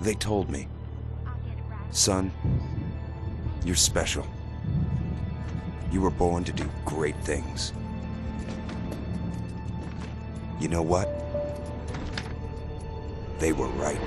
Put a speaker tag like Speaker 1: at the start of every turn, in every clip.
Speaker 1: They told me. Son, you're special. You were born to do great things. You know what? They were right.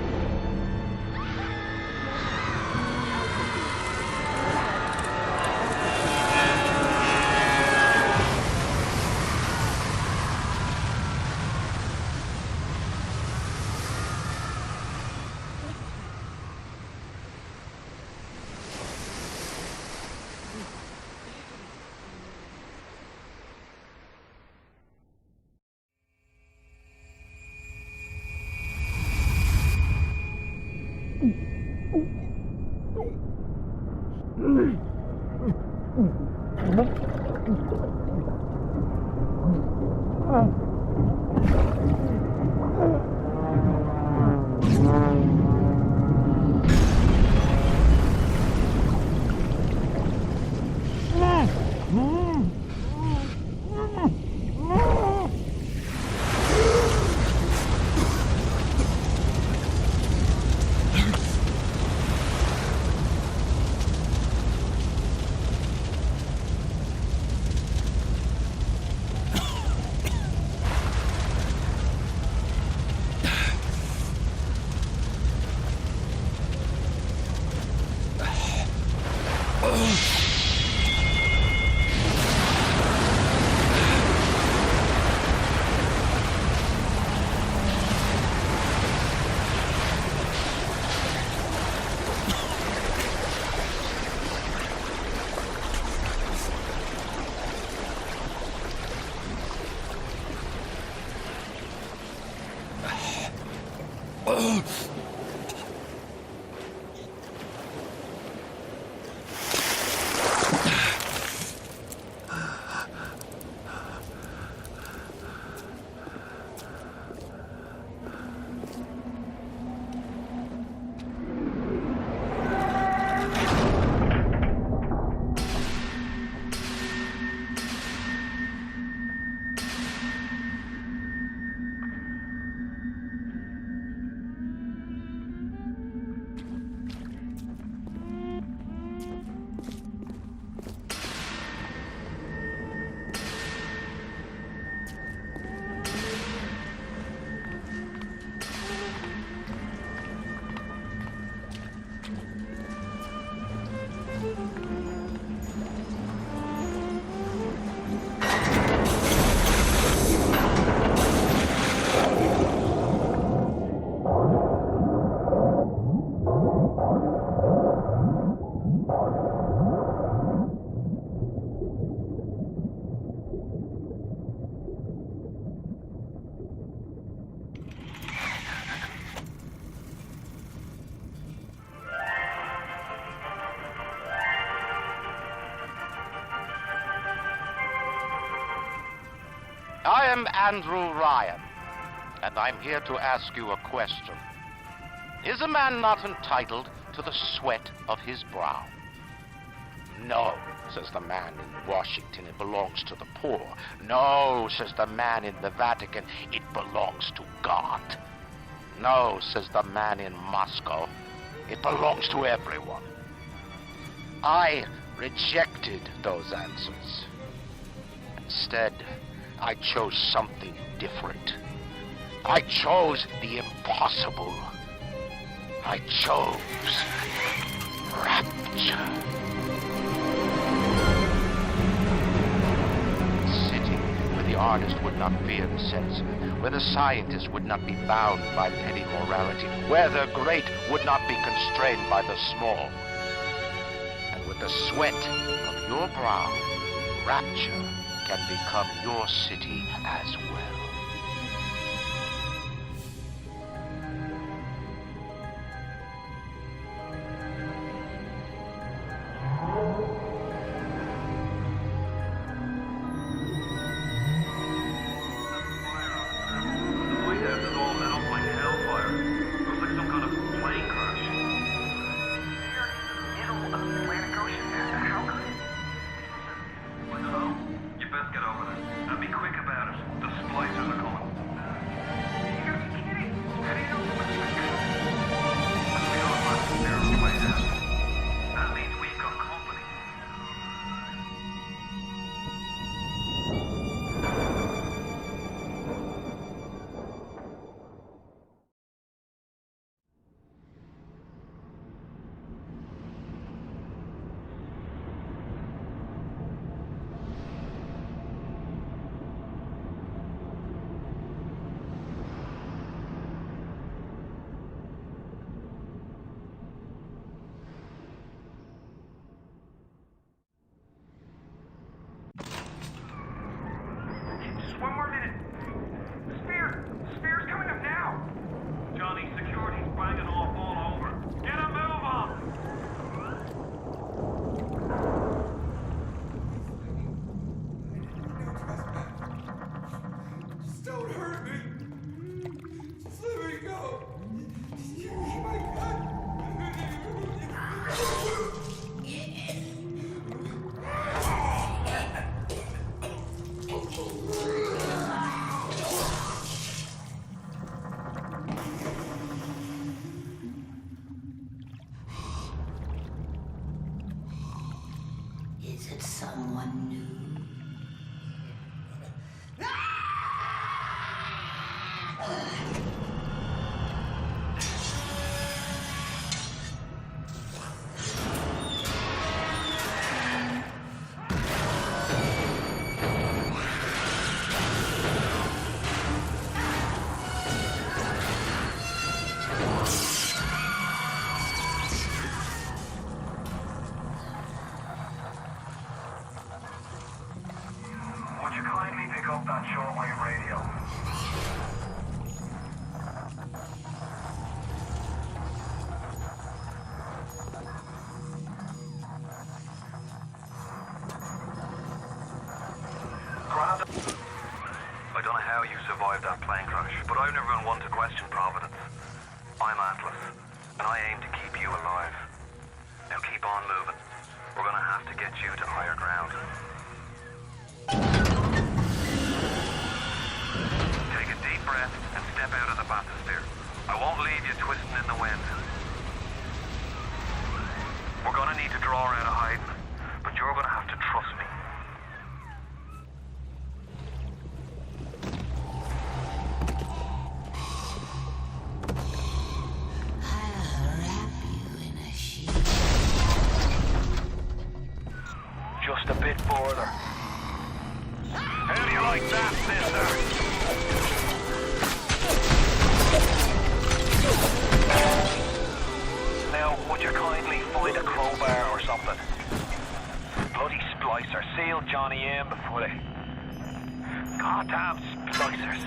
Speaker 2: I am Andrew Ryan, and I'm here to ask you a question. Is a man not entitled to the sweat of his brow? No, says the man in Washington, it belongs to the poor. No, says the man in the Vatican, it belongs to God. No, says the man in Moscow, it belongs to everyone. I rejected those answers. Instead, I chose something different. I chose the impossible. I chose rapture. Sitting where the artist would not fear the censor, where the scientist would not be bound by petty morality, where the great would not be constrained by the small. And with the sweat of your brow, rapture can become your city as well.
Speaker 3: Get over there. And be quick about it. The splice someone new.
Speaker 4: Would you kindly pick up that shortwave radio? Grant, I don't know how you survived that plane crash, but I've never been one to question Providence. I'm Atlas, and I aim to keep you alive. Now keep on moving. We're gonna have to get you to higher ground. Take a deep breath and step out of the bathysphere. I won't leave you twisting in the wind. We're gonna need to draw out of hiding, but you're gonna have to trust me.
Speaker 3: I'll wrap you in a sheet.
Speaker 4: Just a bit further. How do you like that, sister? Now, would you kindly find a crowbar or something? Bloody splicer. Seal Johnny in before they... Goddamn splicers.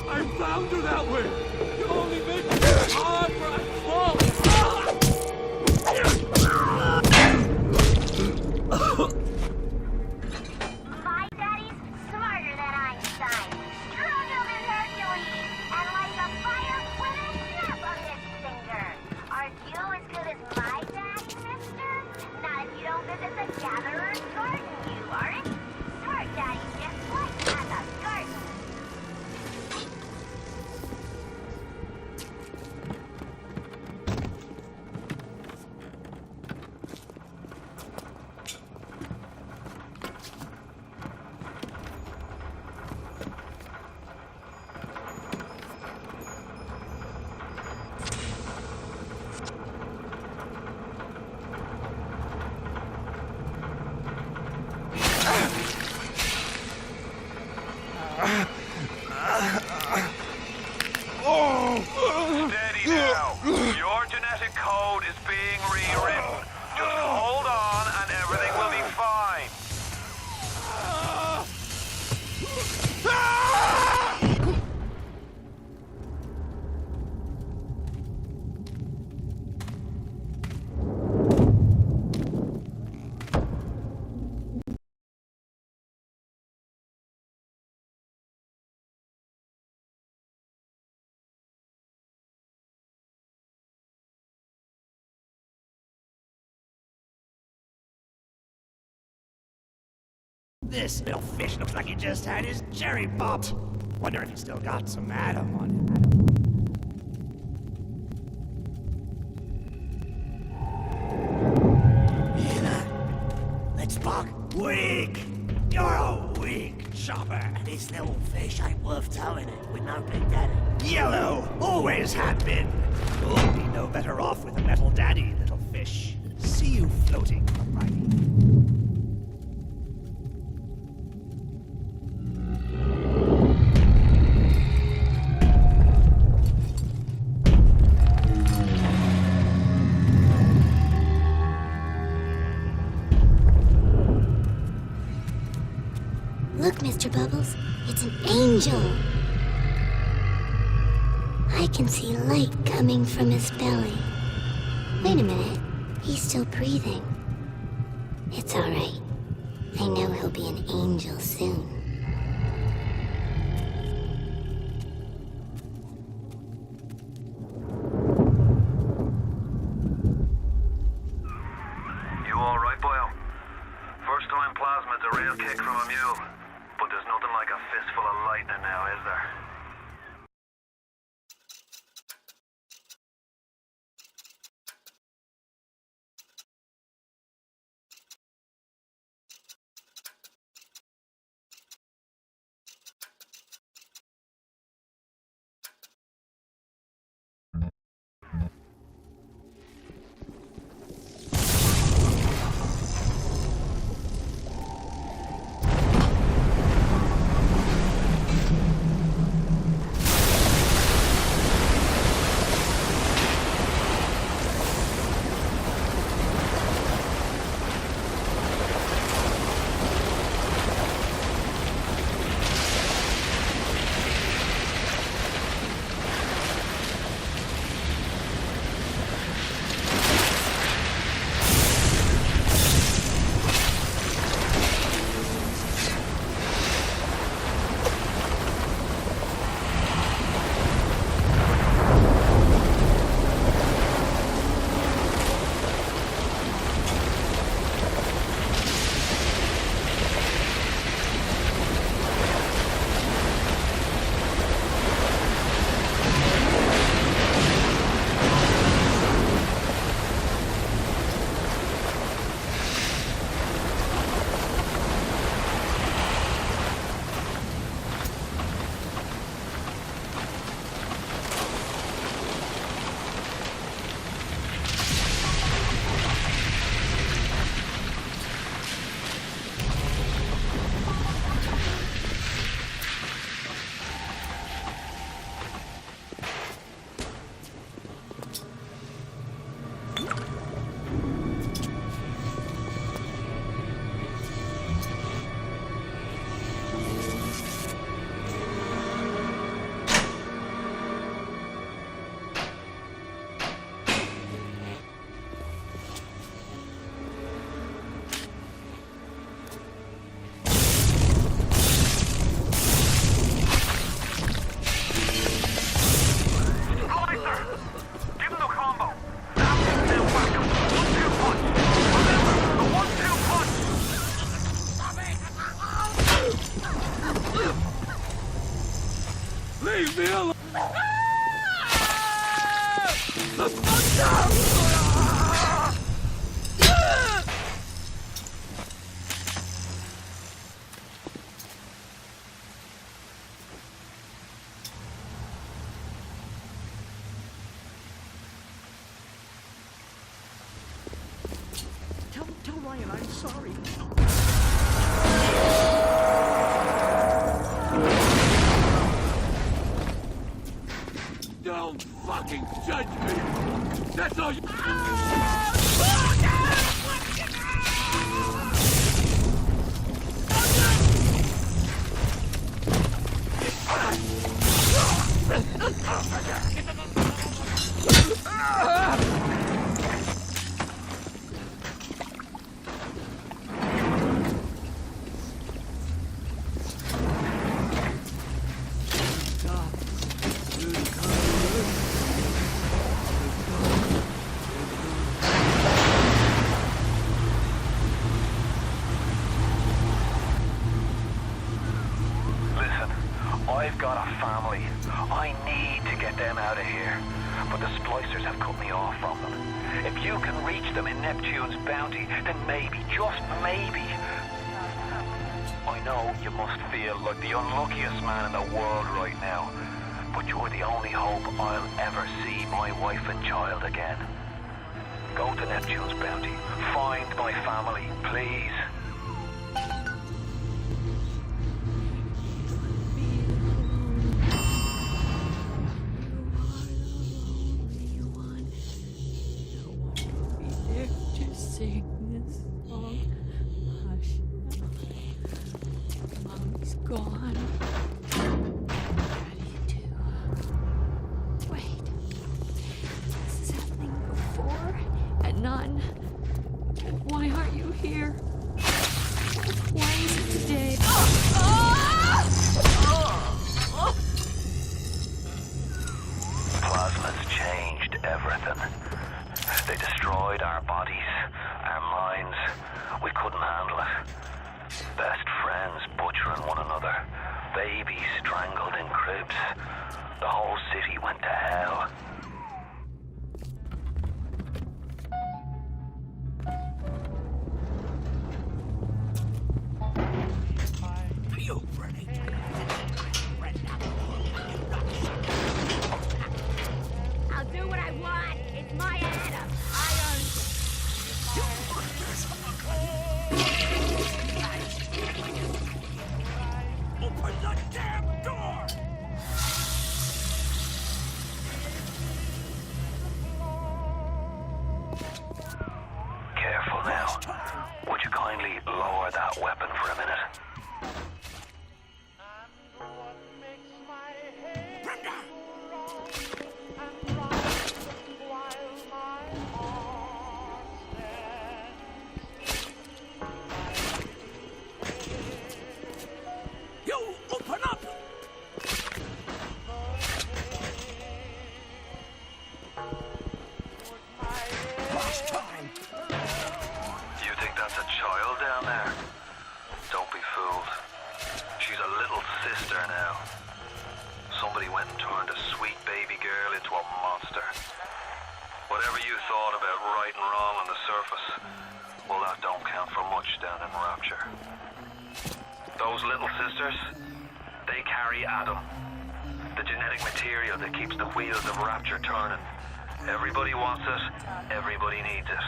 Speaker 5: I found her that way! You only make it hard for I fall!
Speaker 6: My daddy's smarter than Einstein, stronger than Hercules, and like a fire with a snap of his finger. Are you as good as my daddy, mister? Not if you don't visit the Gatherer's garden, you aren't. Smart daddy just like as a garden.
Speaker 4: Steady now. Your genetic code is being rewritten. Just hold on and everything will be fine.
Speaker 7: This little fish looks like he just had his cherry popped. Wonder if he's still got some Adam on him. Hear that? Let's Spock, weak! You're a weak chopper.
Speaker 3: This little fish ain't worth towing it with no big daddy.
Speaker 7: Yellow, always have been. You'll be no better off with a metal daddy, little fish. See you floating, righty.
Speaker 6: Look, Mr. Bubbles, it's an angel. I can see light coming from his belly. Wait a minute. He's still breathing. It's alright. I know he'll be an angel soon.
Speaker 4: You alright, boyo? First time plasmid's a real kick from a mule. But there's nothing like a fistful of lightning now, is there?
Speaker 5: Leave me alone!
Speaker 7: Tell Ryan I'm sorry.
Speaker 5: Don't fucking judge me! That's all you...
Speaker 4: I've got a family. I need to get them out of here. But the splicers have cut me off from them. If you can reach them in Neptune's bounty, then maybe, just maybe... I know you must feel like the unluckiest man in the world right now. But you're the only hope I'll ever see my wife and child again. Go to Neptune's bounty. Find my family, please.
Speaker 8: Sing this song. Hush. Mommy's gone. Ready to... Wait. This is happening before
Speaker 4: Babies strangled in cribs. The whole city went to hell.
Speaker 6: I'll do what I want. It's my Adam. I earned it.
Speaker 7: Open the damn door!
Speaker 4: Careful now. Would you kindly lower that weapon for a minute?
Speaker 7: You open up! Last time!
Speaker 4: You think that's a child down there? Don't be fooled. She's a little sister now. Somebody went and turned a sweet baby girl into a monster. Whatever you thought about right and wrong on the surface, well, that don't count for much down in Rapture. Those little sisters, they carry Adam, the genetic material that keeps the wheels of Rapture turning. Everybody wants it, everybody needs it.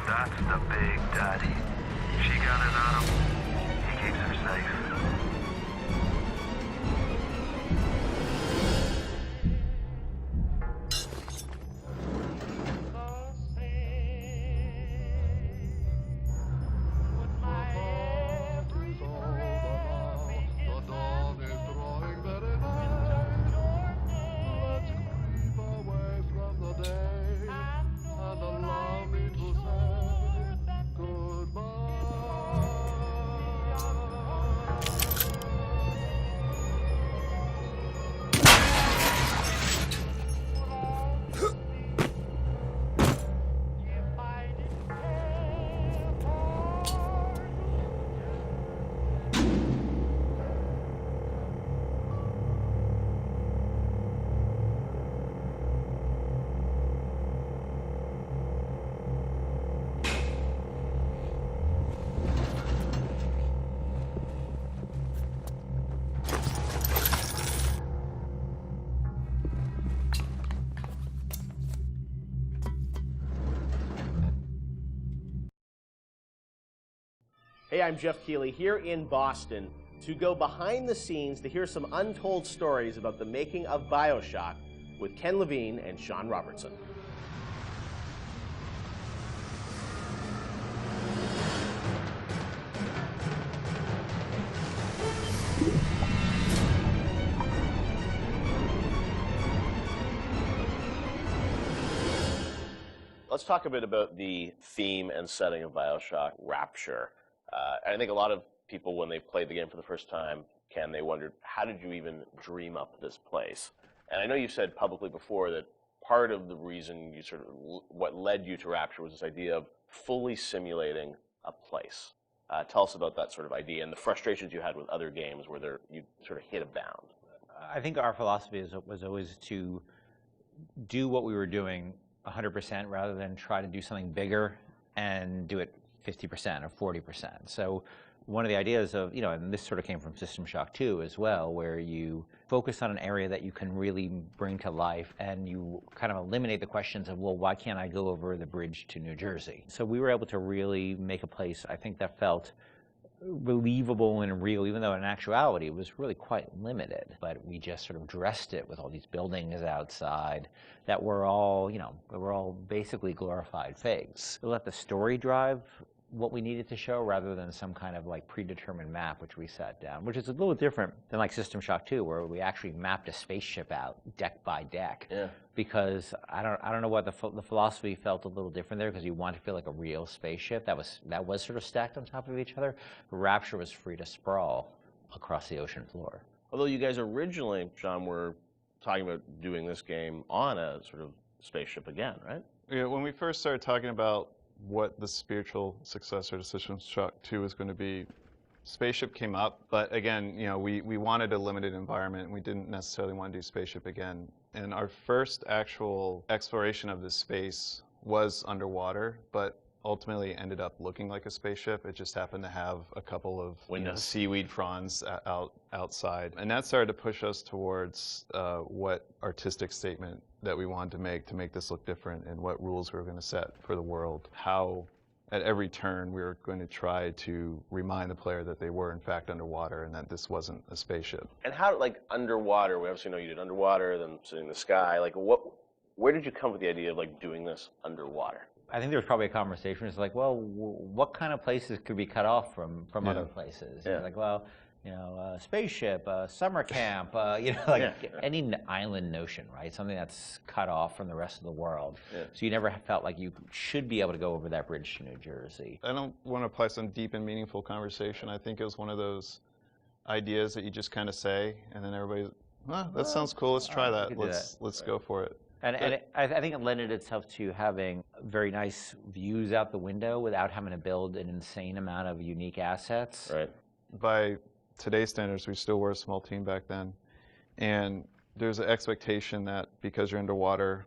Speaker 4: That's the big daddy. She gathers Adam, he keeps her safe.
Speaker 9: Hey, I'm Jeff Keighley here in Boston to go behind the scenes to hear some untold stories about the making of BioShock with Ken Levine and Sean Robertson. Let's talk a bit about the theme and setting of BioShock Rapture. I think a lot of people, when they played the game for the first time, Ken, they wondered, how did you even dream up this place? And I know you said publicly before that part of the reason you sort of, what led you to Rapture was this idea of fully simulating a place. Tell us about that sort of idea and the frustrations you had with other games where you sort of hit a bound.
Speaker 10: I think our philosophy was always to do what we were doing 100% rather than try to do something bigger and do it 50% or 40%. So one of the ideas of, and this sort of came from System Shock 2 as well, where you focus on an area that you can really bring to life and you kind of eliminate the questions of, well, why can't I go over the bridge to New Jersey? So we were able to really make a place, I think, that felt believable and real, even though in actuality it was really quite limited. But we just sort of dressed it with all these buildings outside that were all, they were all basically glorified fakes. We let the story drive what we needed to show rather than some kind of like predetermined map which we set down, which is a little different than like System Shock 2, where we actually mapped a spaceship out deck by deck.
Speaker 9: Yeah.
Speaker 10: Because I don't know what the philosophy felt a little different there, because you want to feel like a real spaceship that was sort of stacked on top of each other. Rapture was free to sprawl across the ocean floor.
Speaker 9: Although you guys originally, Sean, were talking about doing this game on a sort of spaceship again, right?
Speaker 11: Yeah, when we first started talking about what the spiritual successor to System Shock 2 was going to be, Spaceship came up, but again, we wanted a limited environment, and we didn't necessarily want to do Spaceship again. And our first actual exploration of this space was underwater, but ultimately ended up looking like a spaceship. It just happened to have a couple of seaweed fronds outside. And that started to push us towards what artistic statement that we wanted to make this look different, and what rules we were going to set for the world. How at every turn we were going to try to remind the player that they were in fact underwater and that this wasn't a spaceship.
Speaker 9: And how, like, underwater, we obviously know you did underwater, then sitting in the sky, like where did you come with the idea of like doing this underwater?
Speaker 10: I think there was probably a conversation. It's like, well, what kind of places could be cut off from other places?
Speaker 9: Yeah.
Speaker 10: Like, well, spaceship, summer camp, any island notion, right? Something that's cut off from the rest of the world.
Speaker 11: Yeah.
Speaker 10: So you never felt like you should be able to go over that bridge to New Jersey.
Speaker 11: I don't want to apply some deep and meaningful conversation. I think it was one of those ideas that you just kind of say, and then everybody's, that sounds cool, let's try that. Let's go for it.
Speaker 10: And I think it lended itself to having very nice views out the window without having to build an insane amount of unique assets.
Speaker 9: Right.
Speaker 11: By today's standards, we still were a small team back then. And there's an expectation that because you're underwater,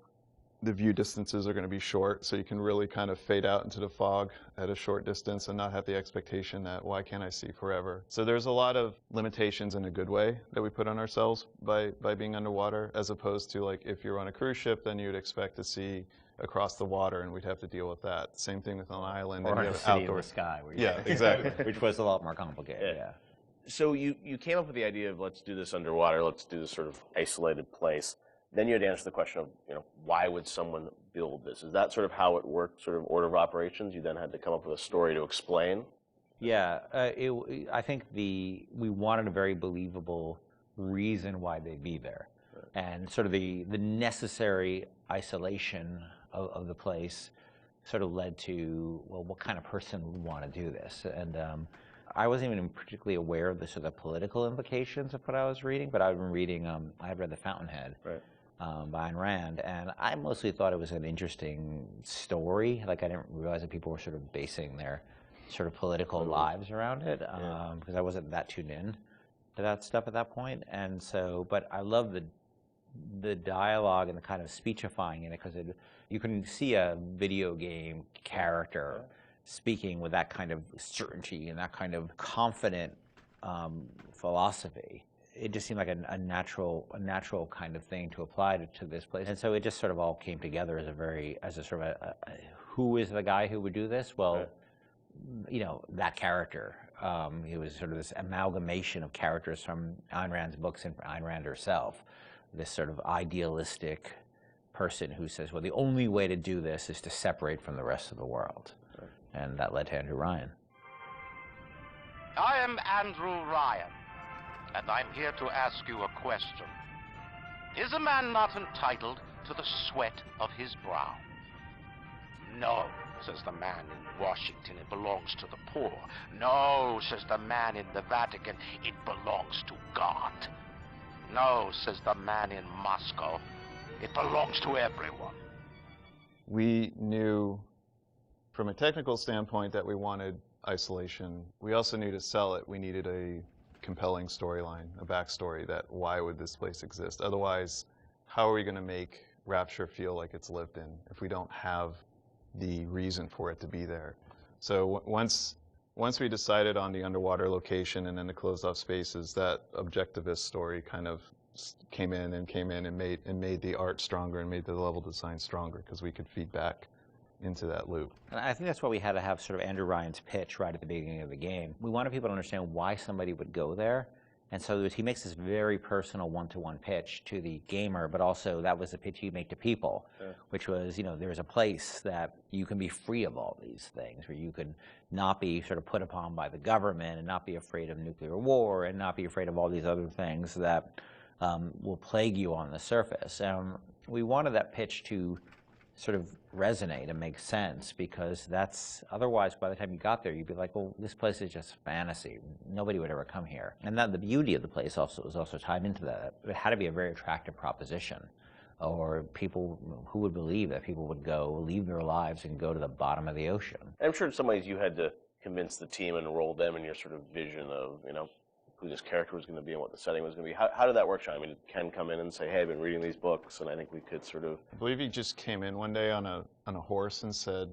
Speaker 11: the view distances are going to be short, so you can really kind of fade out into the fog at a short distance and not have the expectation that, why can't I see forever? So there's a lot of limitations in a good way that we put on ourselves by being underwater, as opposed to, like, if you're on a cruise ship, then you'd expect to see across the water, and we'd have to deal with that. Same thing with an island.
Speaker 10: Or in a city in the sky.
Speaker 11: Yeah, exactly.
Speaker 10: Which was a lot more complicated, yeah.
Speaker 9: So you came up with the idea of, let's do this underwater, let's do this sort of isolated place. Then you had to answer the question of, why would someone build this? Is that sort of how it worked, sort of order of operations? You then had to come up with a story to explain?
Speaker 10: Yeah, I think we wanted a very believable reason why they'd be there. Right. And sort of the necessary isolation of the place sort of led to, well, what kind of person would want to do this? And I wasn't even particularly aware of the sort of political implications of what I was reading, but I've been reading, I read The Fountainhead. Right. By Ayn Rand, and I mostly thought it was an interesting story. Like, I didn't realize that people were sort of basing their sort of political lives around it, because I wasn't that tuned in to that stuff at that point. And so, but I love the dialogue and the kind of speechifying in it, because you can see a video game character speaking with that kind of certainty and that kind of confident philosophy. It just seemed like a natural kind of thing to apply to this place. And so it just sort of all came together as a sort of who is the guy who would do this? Well, that character. He was sort of this amalgamation of characters from Ayn Rand's books and Ayn Rand herself. This sort of idealistic person who says, well, the only way to do this is to separate from the rest of the world. Right. And that led to Andrew Ryan.
Speaker 2: I am Andrew Ryan, and I'm here to ask you a question. Is a man not entitled to the sweat of his brow? No, says the man in Washington, it belongs to the poor. No, says the man in the Vatican, it belongs to God. No, says the man in Moscow, it belongs to everyone.
Speaker 11: We knew from a technical standpoint that we wanted isolation. We also knew to sell it, we needed a compelling storyline, a backstory that why would this place exist? Otherwise, how are we going to make Rapture feel like it's lived in if we don't have the reason for it to be there? So once we decided on the underwater location and then the closed off spaces, that objectivist story kind of came in and made the art stronger and made the level design stronger, because we could feed back into that loop.
Speaker 10: And I think that's why we had to have sort of Andrew Ryan's pitch right at the beginning of the game. We wanted people to understand why somebody would go there. And so he makes this very personal one-to-one pitch to the gamer, but also that was the pitch he'd make to people, which was, there's a place that you can be free of all these things, where you can not be sort of put upon by the government and not be afraid of nuclear war and not be afraid of all these other things that will plague you on the surface. We wanted that pitch to sort of resonate and make sense, because otherwise by the time you got there, you'd be like, well, this place is just fantasy. Nobody would ever come here. And then the beauty of the place was also tied into that. It had to be a very attractive proposition, or people who would believe that people would go, leave their lives and go to the bottom of the ocean.
Speaker 9: I'm sure in some ways you had to convince the team and enroll them in your sort of vision of, who this character was going to be and what the setting was going to be. How did that work, Sean? I mean, did Ken come in and say, hey, I've been reading these books, and I think we could sort of...
Speaker 11: I believe he just came in one day on a horse and said,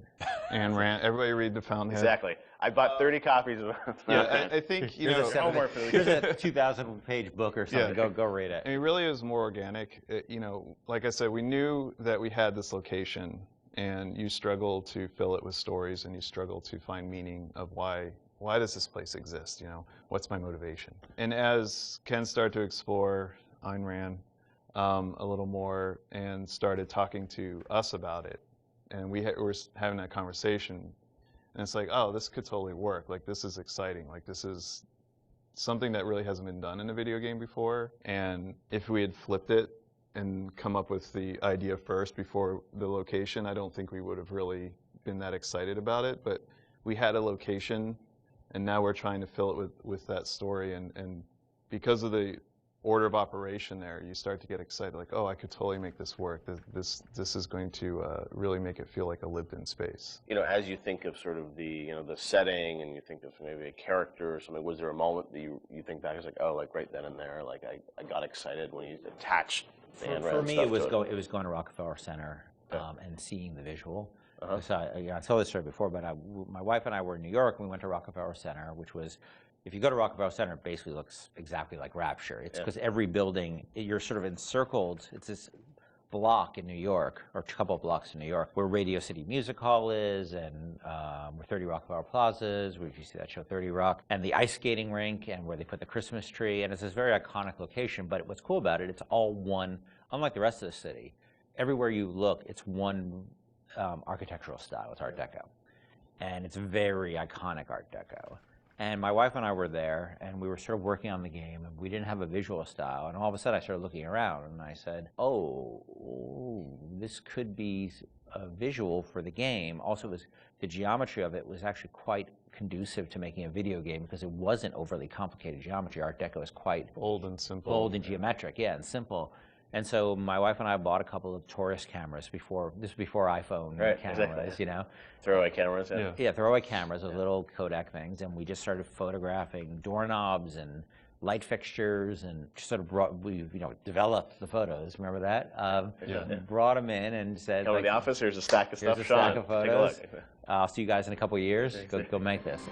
Speaker 11: Ayn Rand, everybody read The Fountainhead.
Speaker 9: Exactly. I bought 30 copies of
Speaker 11: Yeah, I think,
Speaker 10: here's a 2,000-page book or something.
Speaker 11: Yeah.
Speaker 10: Go read it.
Speaker 11: I mean, really, it was more organic. Like I said, we knew that we had this location, and you struggle to fill it with stories, and you struggle to find meaning of why does this place exist? What's my motivation? And as Ken started to explore Ayn Rand a little more and started talking to us about it, and we were having that conversation, and it's like, oh, this could totally work. Like, this is exciting. Like, this is something that really hasn't been done in a video game before. And if we had flipped it and come up with the idea first before the location, I don't think we would have really been that excited about it. But we had a location, and now we're trying to fill it with that story. And because of the order of operation there, you start to get excited, like, oh, I could totally make this work. This is going to really make it feel like a lived-in space.
Speaker 9: As you think of sort of the the setting, and you think of maybe a character or something, was there a moment that you think back, it's like, oh, like right then and there, like I got excited when you attached the Ayn Rand
Speaker 10: For me,
Speaker 9: stuff
Speaker 10: it was
Speaker 9: to
Speaker 10: it was going to Rockefeller Center and seeing the visual.
Speaker 9: Uh-huh.
Speaker 10: So I told this story before, but my wife and I were in New York, and we went to Rockefeller Center, which was, if you go to Rockefeller Center, it basically looks exactly like Rapture. It's because every building, you're sort of encircled. It's this block in New York, or a couple of blocks in New York, where Radio City Music Hall is, and where 30 Rockefeller Plazas, where you see that show 30 Rock, and the ice skating rink, and where they put the Christmas tree, and it's this very iconic location. But what's cool about it, it's all one, unlike the rest of the city. Everywhere you look, it's one architectural style. It's Art Deco, and it's very iconic Art Deco. And my wife and I were there, and we were sort of working on the game, and we didn't have a visual style. And all of a sudden, I started looking around, and I said, oh, this could be a visual for the game. Also, the geometry of it was actually quite conducive to making a video game, because it wasn't overly complicated geometry. Art Deco is quite
Speaker 11: bold and simple.
Speaker 10: Bold and geometric, and simple. And so my wife and I bought a couple of Taurus cameras before iPhone cameras,
Speaker 9: exactly. Throwaway cameras,
Speaker 10: Yeah, throwaway cameras with little Kodak things, and we just started photographing doorknobs and light fixtures, and just sort of developed the photos. Remember that? Brought them in and said,
Speaker 9: come to the office, here's a stack of stuff,
Speaker 10: here's a
Speaker 9: Sean.
Speaker 10: Stack of photos.
Speaker 9: Take a look.
Speaker 10: I'll see you guys in a couple of years. Go make this.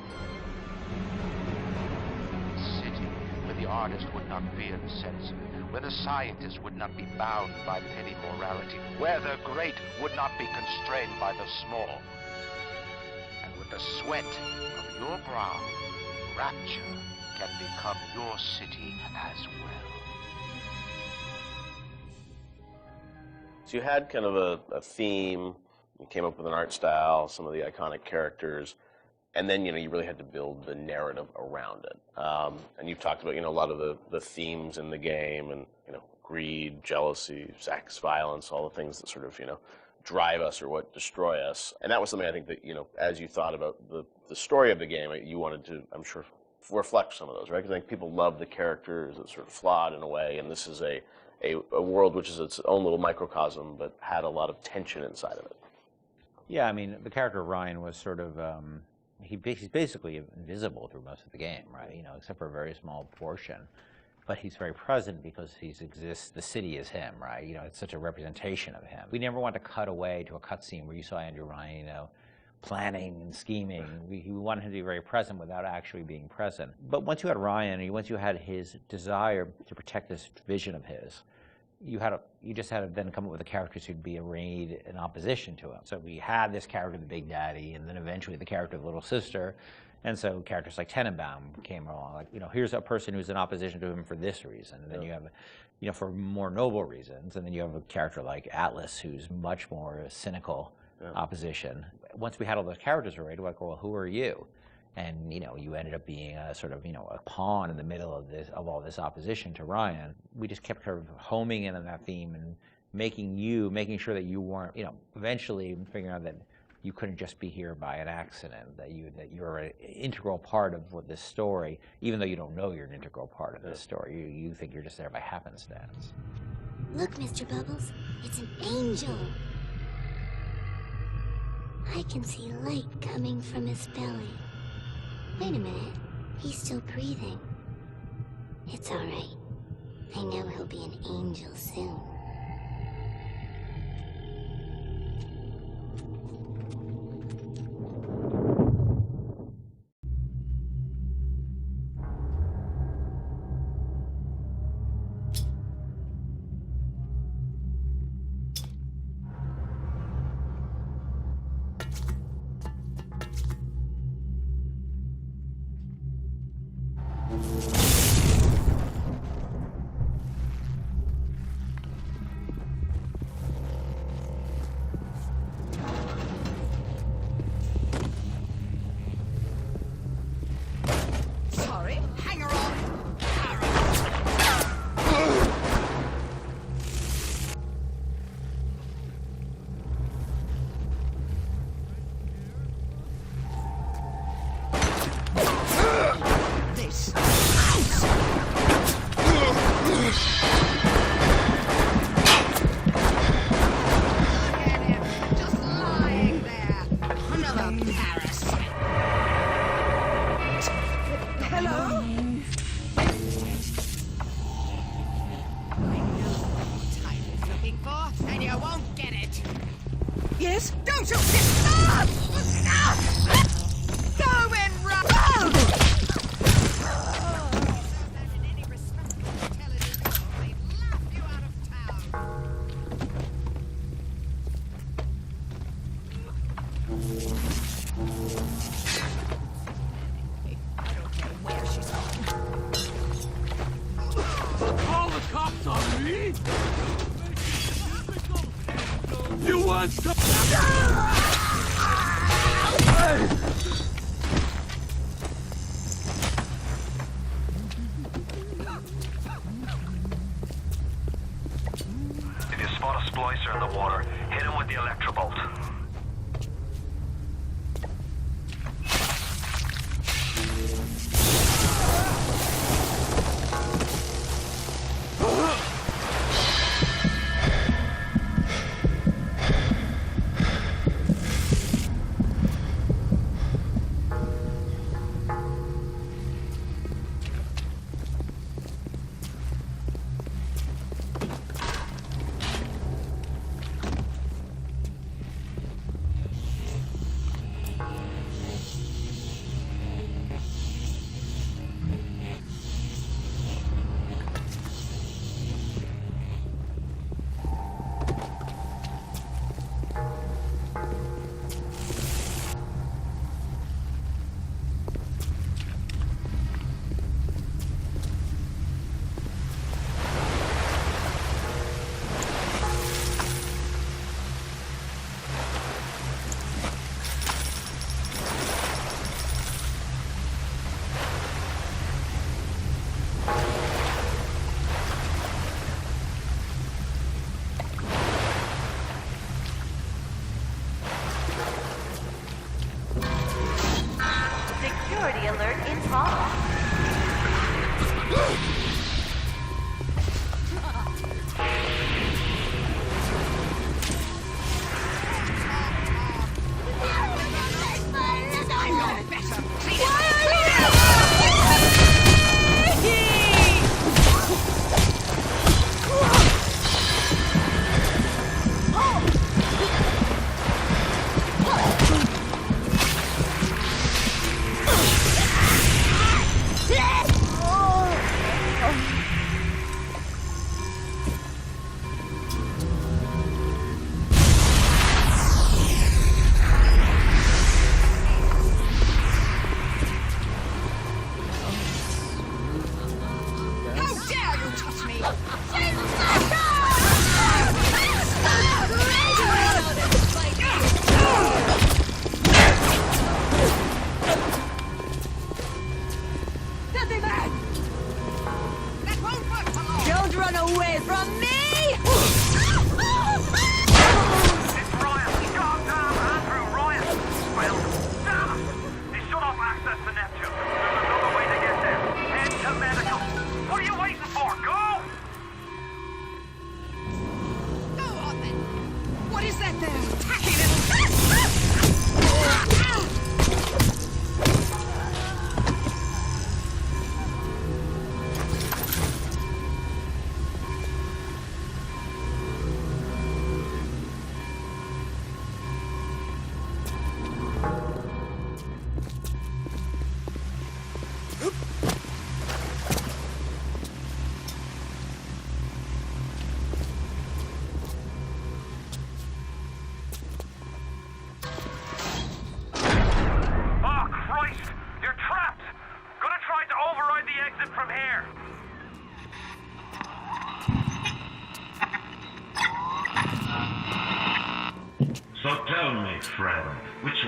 Speaker 2: City where the artist would not fear the censor, where the scientist would not be bound by petty morality, where the great would not be constrained by the small. And with the sweat of your brow, Rapture can become your city as well.
Speaker 9: So you had kind of a theme, you came up with an art style, some of the iconic characters, and then you really had to build the narrative around it. And you've talked about a lot of the themes in the game, and greed, jealousy, sex, violence, all the things that sort of drive us or what destroy us. And that was something I think that as you thought about the story of the game, you wanted to, I'm sure, reflect some of those, right? Because I think people love the characters. It's sort of flawed in a way, and this is a world which is its own little microcosm, but had a lot of tension inside of it.
Speaker 10: Yeah, I mean, the character of Ryan was sort of, he's basically invisible through most of the game, right? Except for a very small portion. But he's very present because the city is him, right? It's such a representation of him. We never want to cut away to a cutscene where you saw Andrew Ryan, planning and scheming. We wanted him to be very present without actually being present. But once you had Ryan, once you had his desire to protect this vision of his, you just had to then come up with the characters who'd be arrayed in opposition to him. So we had this character, the Big Daddy, and then eventually the character of the Little Sister. And so characters like Tenenbaum came along, like, here's a person who's in opposition to him for this reason. And then you have, for more noble reasons. And then you have a character like Atlas, who's much more cynical opposition. Once we had all those characters arrayed, we're like, well, who are you? And you ended up being a sort of a pawn in the middle of all this opposition to Ryan. We just kept kind of homing in on that theme and making sure that you weren't, eventually figuring out that you couldn't just be here by an accident, that you're an integral part of this story, even though you don't know you're an integral part of this story. You think you're just there by happenstance.
Speaker 6: Look, Mr. Bubbles, it's an angel. I can see light coming from his belly. Wait a minute, he's still breathing. It's all right. I know he'll be an angel soon.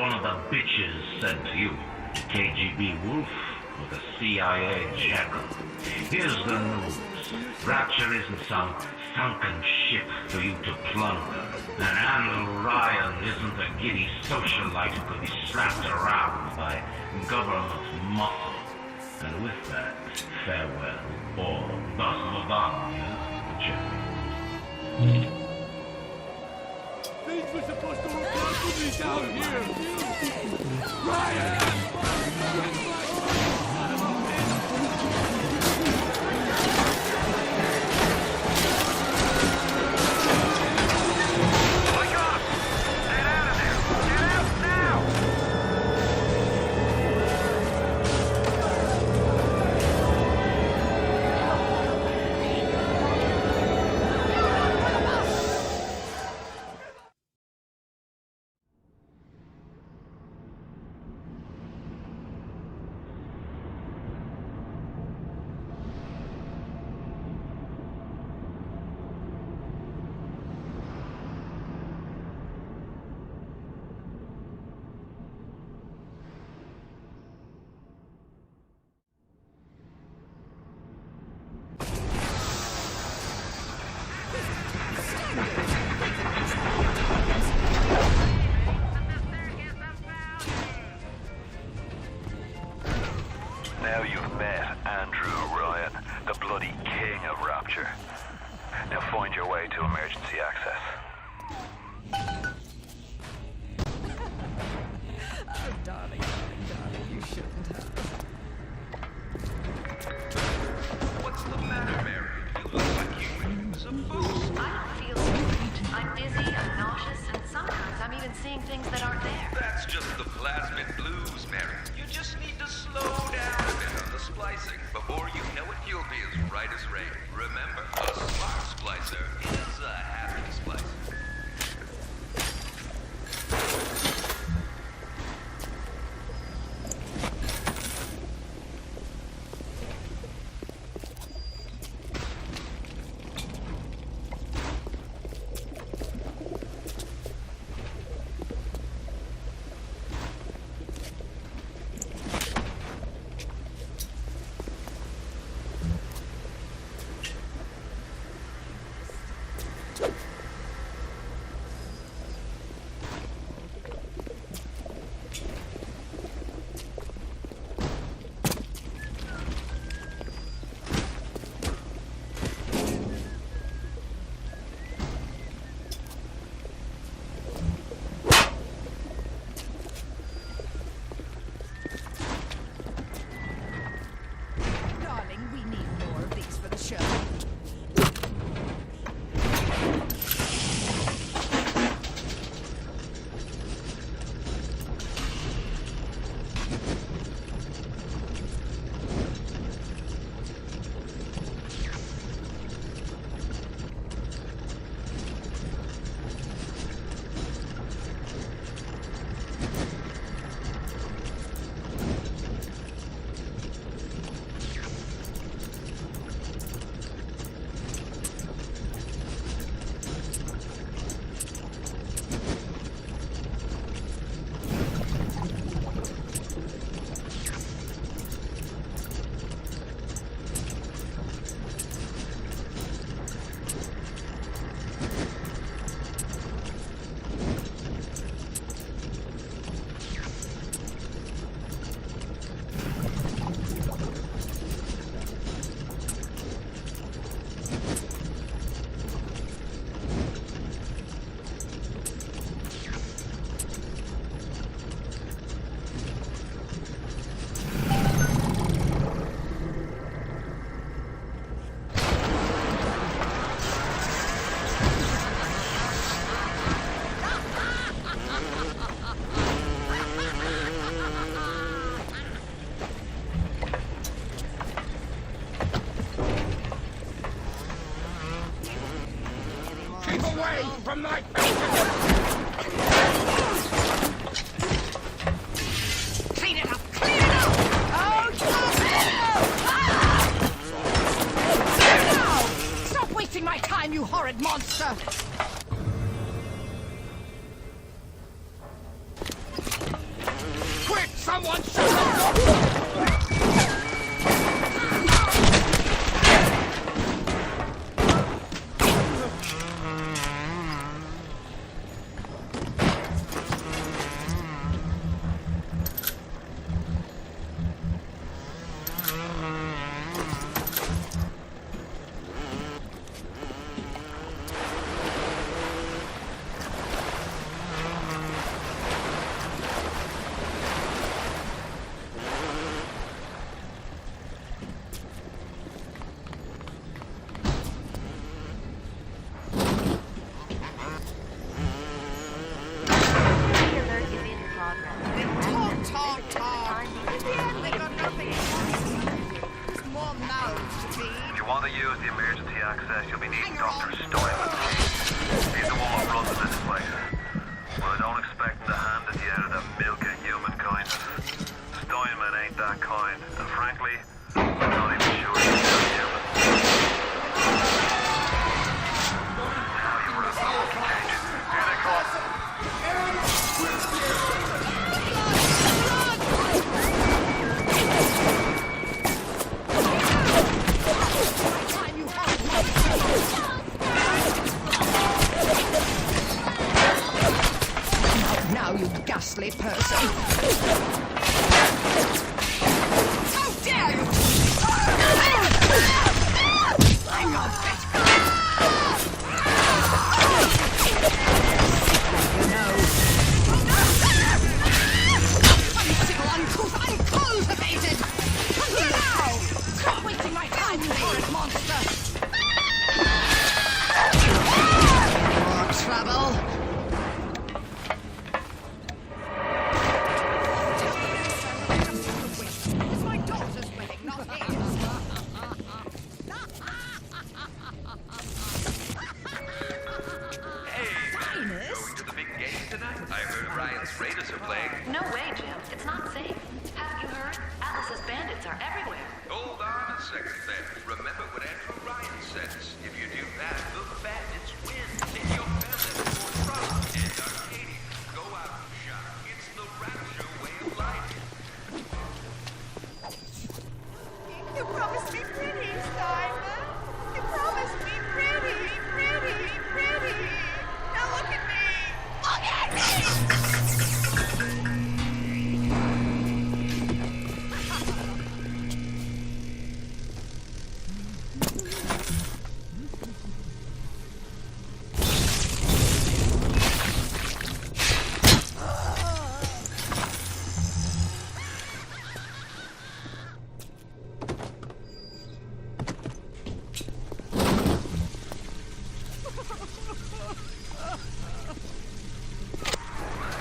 Speaker 12: one of the bitches said to you, KGB Wolf or the CIA Jackal. Here's the news. Rapture isn't some sunken ship for you to plunder. And Andrew Ryan isn't a giddy socialite who could be slapped around by government muscle. And with that, farewell, or das Vodania, whichever.
Speaker 5: Things were supposed to work out for me down here! Ryan!
Speaker 4: Now you've met Andrew Ryan, the bloody king of Rapture. Now find your way to emergency access.
Speaker 8: Oh, darling, you shouldn't have.
Speaker 4: What's the matter, Mary? You look like you was a fool.
Speaker 13: I don't feel great. I'm dizzy, I'm nauseous, and sometimes I'm even seeing things that aren't there.
Speaker 4: That's just the plasmid blues, Mary. You just need to slow down a bit on the splicing. Before you know it, you'll be as right as rain. Remember, a smart splicer is a happy splicer.
Speaker 5: Someone shut up!
Speaker 4: If you want to use the emergency access, you'll be needing Dr. Steinman. He's the one that runs this place. But I don't expect him to hand it to you out of the milk of human kindness. Steinman ain't that kind, and frankly, I'm not even sure he's still human. Now you were a fucking cage. Here they come.
Speaker 8: Now, you ghastly person. How dare you! Hang on, bitch! Unsickle, uncouth, uncultivated! Now! Stop wasting my time, you horrid monster! More trouble? It's my daughter's wedding, not his.
Speaker 4: Going to the big game tonight? I heard Ryan's Raiders are playing.
Speaker 13: No way, Jim. It's not safe. Haven't you heard? Atlas's bandits are everywhere.
Speaker 4: Hold on a second then. Remember what Andrew Ryan says. If you do that, the bandits win. Take your family before trouble. And Arcadia, go out and shop. It's the Rapture way of life.
Speaker 8: You promised me pretty, Simon. You promised me pretty, pretty, pretty. Now look at me. Look at me!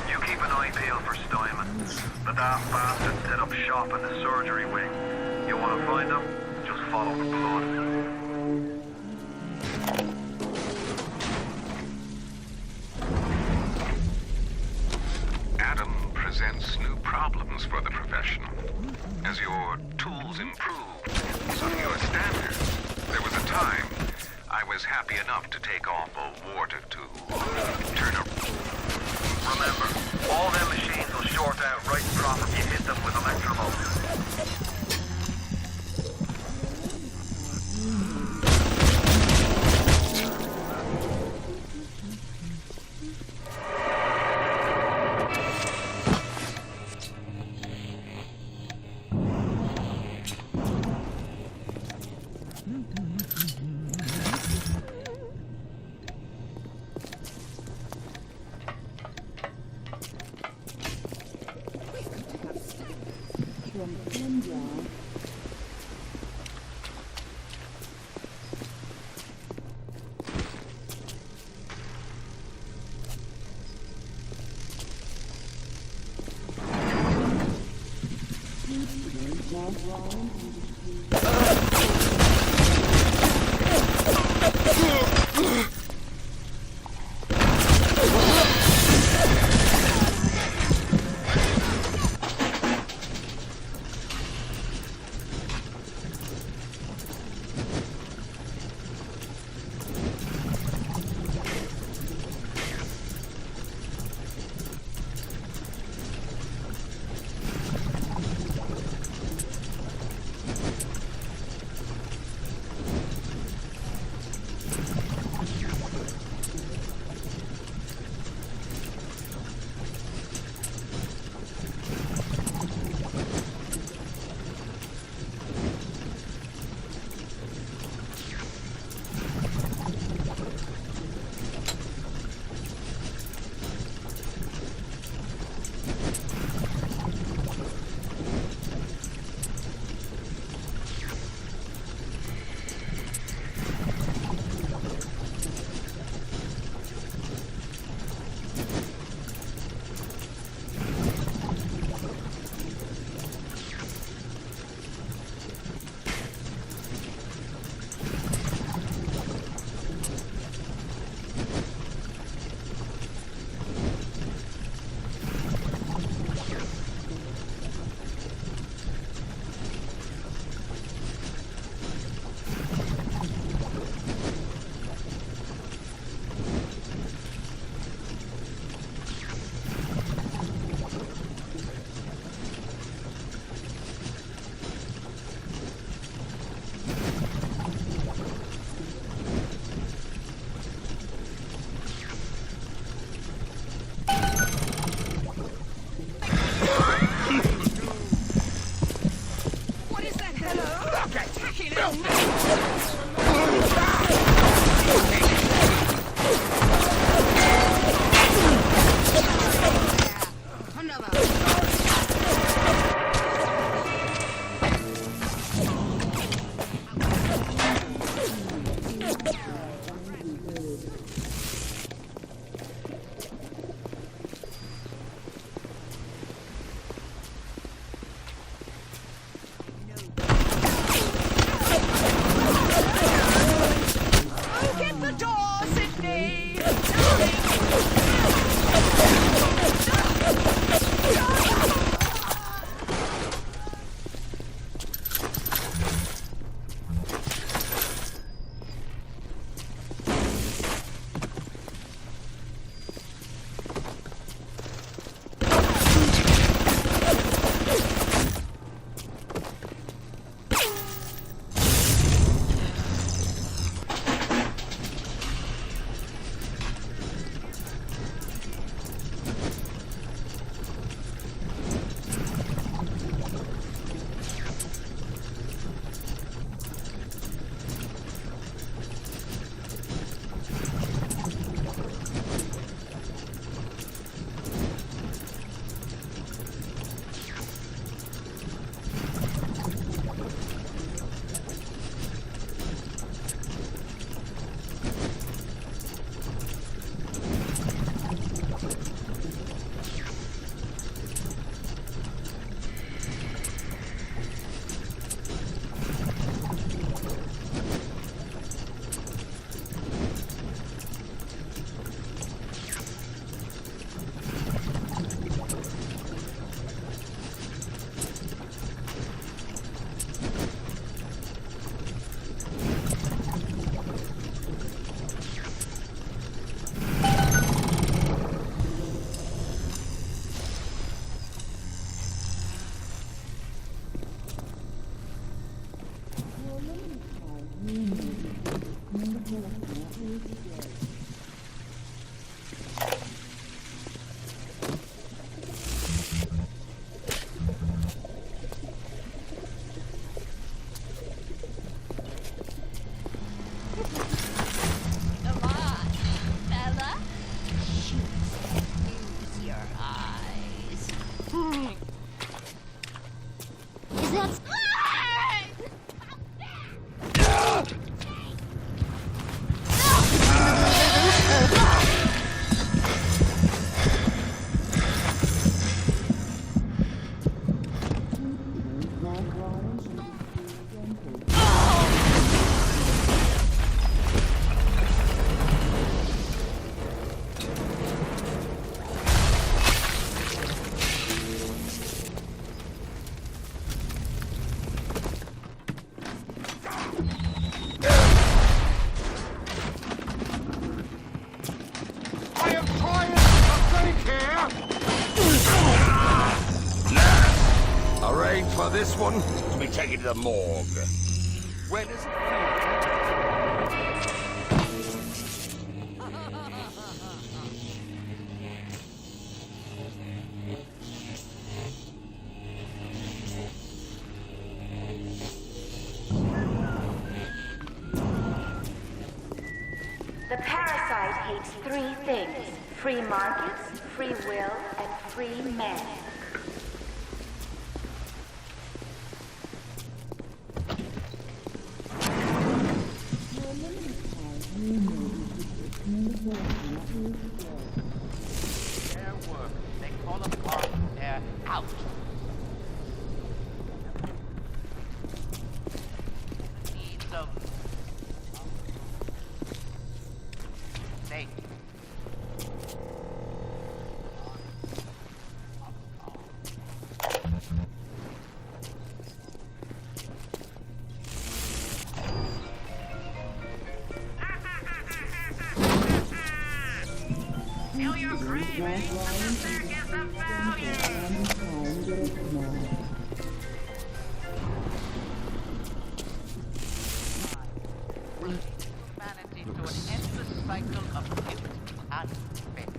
Speaker 4: You keep an eye peeled for Steinman. The daft bastard set up shop in the surgery wing. You want to find him? Just follow the blood.
Speaker 14: Adam presents new problems for the professional. As your tools improve, so do your standards. There was a time I was happy enough to take off a wart or two. Turn a...
Speaker 4: Remember, all them machines will short out right and proper if you hit them with electrovolts.
Speaker 15: for this one to be taken to the morgue. Where does it
Speaker 13: The parasite hates three things: free markets, free will, and free men.
Speaker 2: Their work, they call upon their out. Needs of safety.
Speaker 6: Feel your craving, but the circus of value.
Speaker 2: Humanity to an endless cycle of guilt and faith.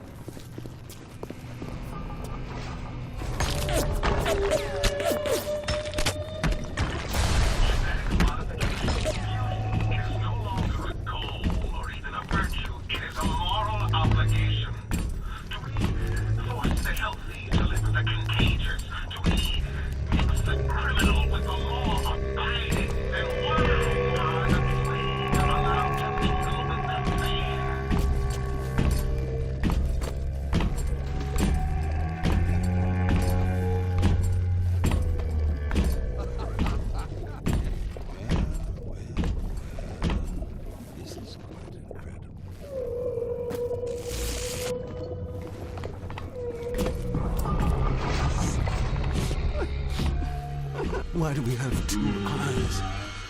Speaker 16: Why do we have two eyes?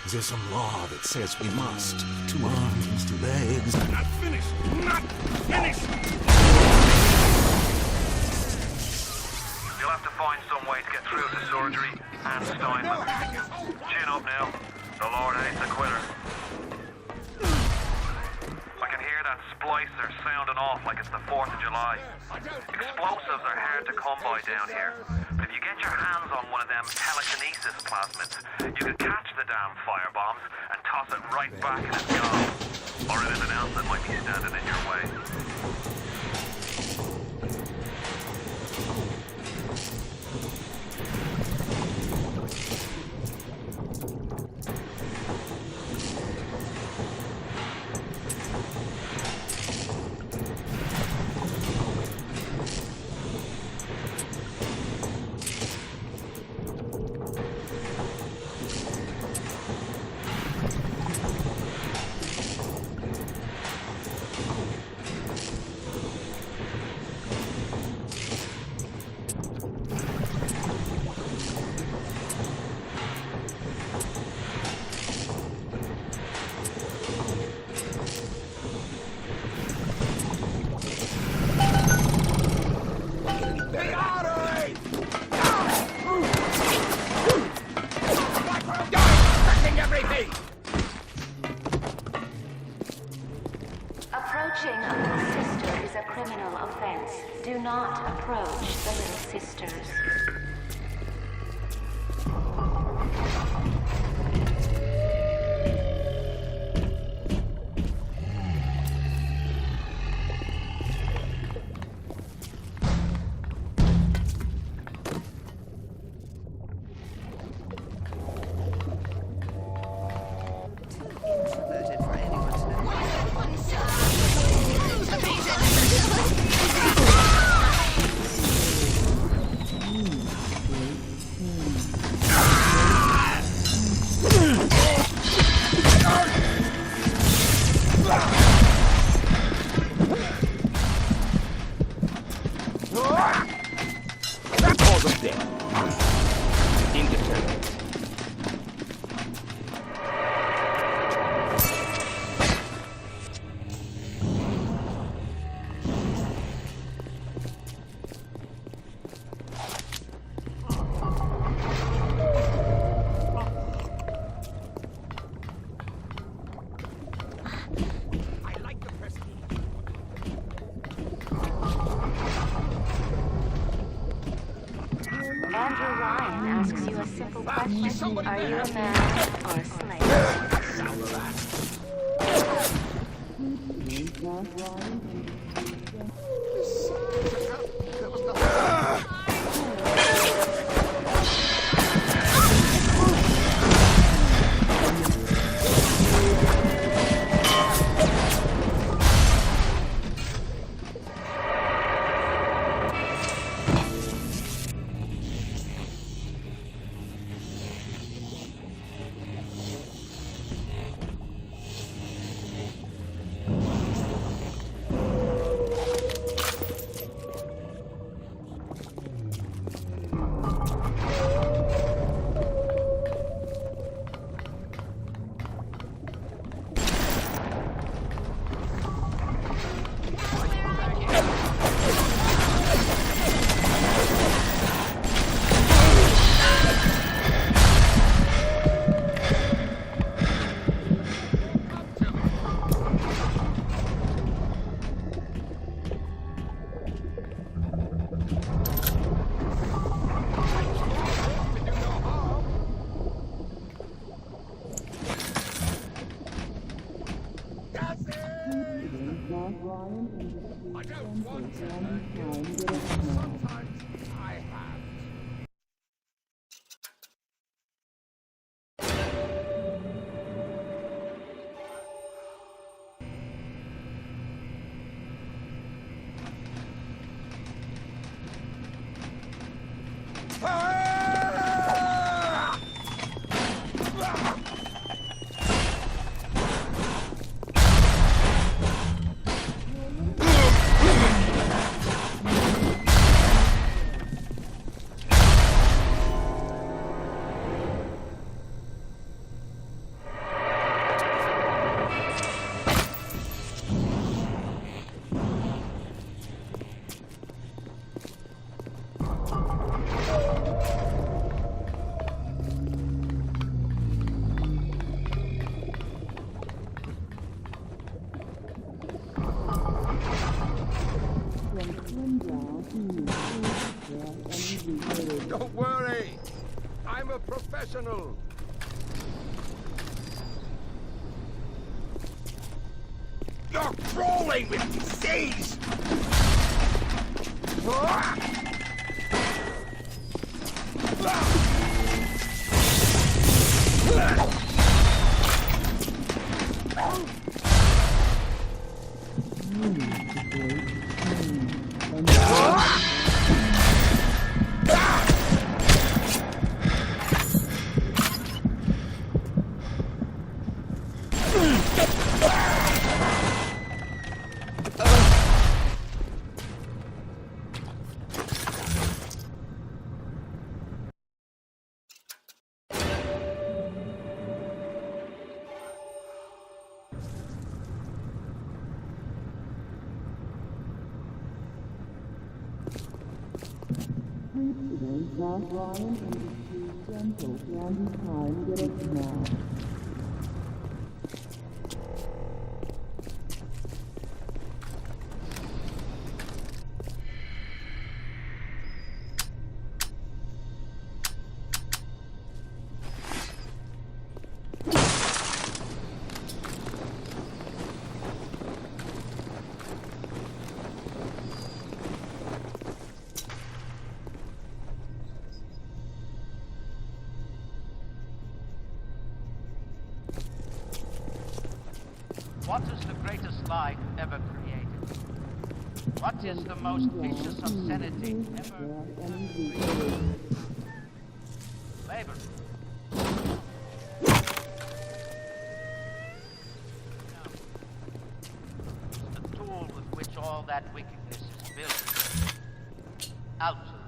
Speaker 16: Is there some law that says we must? Two arms, two legs. I'm not finished! Not finished!
Speaker 4: You'll have to find some way to get through to surgery and Steinman. Chin up now. The Lord hates a quitter. I can hear that splicer sounding off like it's the 4th of July. Explosives are hard to come by down here. But if you get your hands on one of them telekinesis plasmids, you can catch the damn firebombs and toss it right back and it's gone. Or anything else that might be standing in your way.
Speaker 13: Approaching a little sister is a criminal offense. Do not approach the little sisters. Dr. Ryan asks you a simple question. Are you a man or a slave?
Speaker 15: Don't worry. I'm a professional. You're crawling with disease.
Speaker 2: What is the greatest lie ever created? What is the most vicious obscenity ever created? Labor. It's the tool with which all that wickedness is built. Altruism.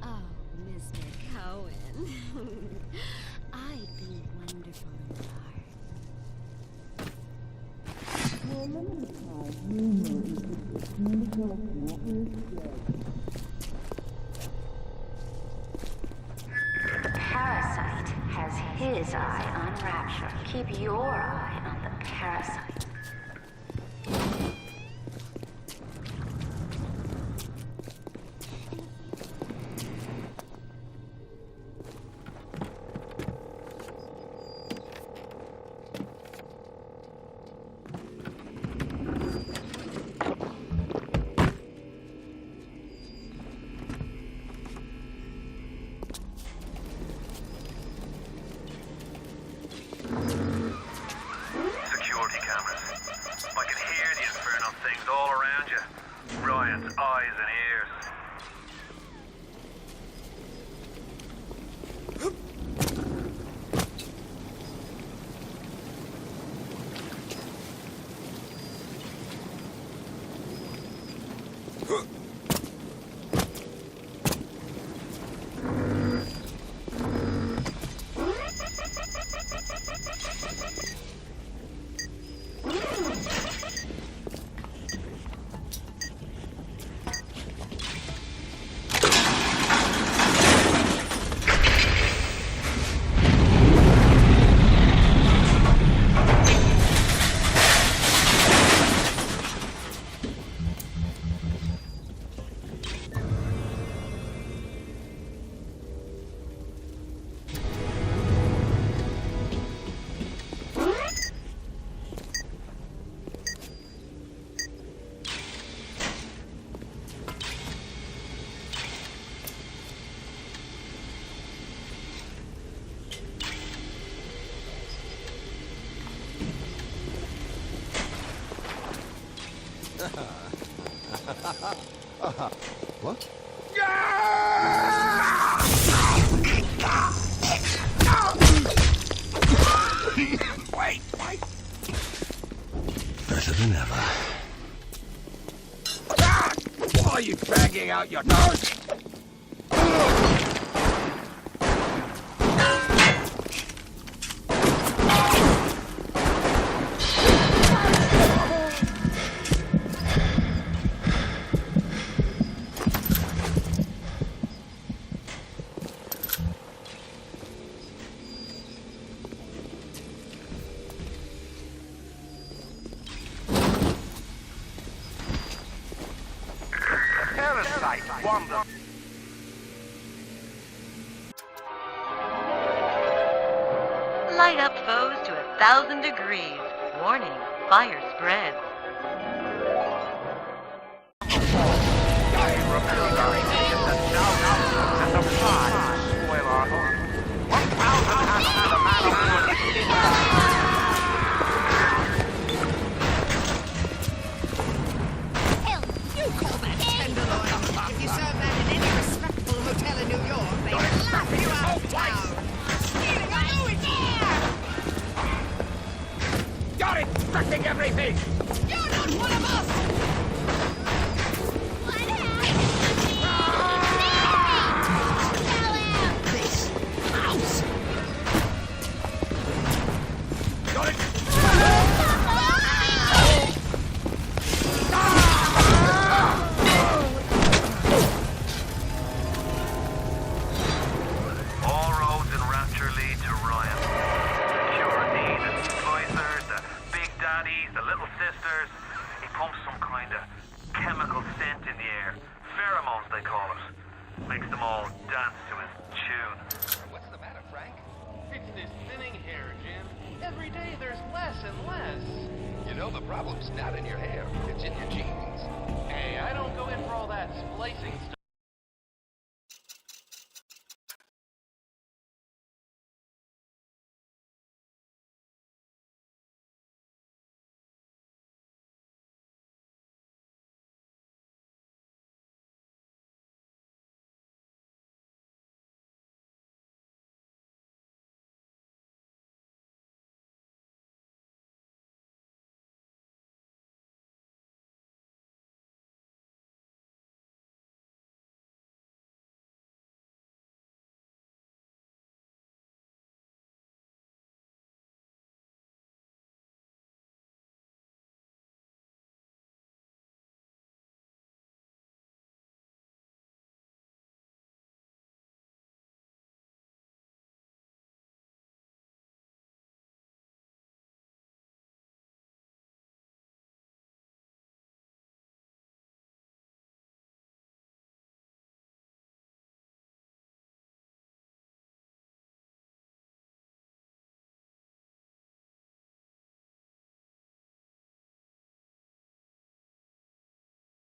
Speaker 17: Oh, Mr. Cohen. I'd be wonderful in the
Speaker 13: Parasite has his eye on Rapture. Keep your eye on the parasite.
Speaker 4: Security camera.
Speaker 16: What?
Speaker 15: Wait. Better than ever. Why are you dragging out your nose?
Speaker 2: Parasite wander.
Speaker 18: Light up foes to 1,000 degrees. Warning, fire spreads.
Speaker 8: You call that tenderloin? If you serve that in any respectable hotel in New York, they will laugh you out of town. Stealing a movie theater!
Speaker 15: Got it! Wrecking everything!
Speaker 8: You're not one of us! This house!
Speaker 15: Got it!
Speaker 4: All roads in Rapture lead to Ryan. Security, the Slicers, the Big Daddies, the Little Sisters. He pumps some kind of chemical scent in the air. Pheromones, they call it. Makes them all dance to his tune.
Speaker 2: What's the matter, Frank? It's this thinning hair, Jim. Every day there's less and less. You know the problem's not in your hair, it's in your genes. Hey, I don't go in for all that splicing stuff.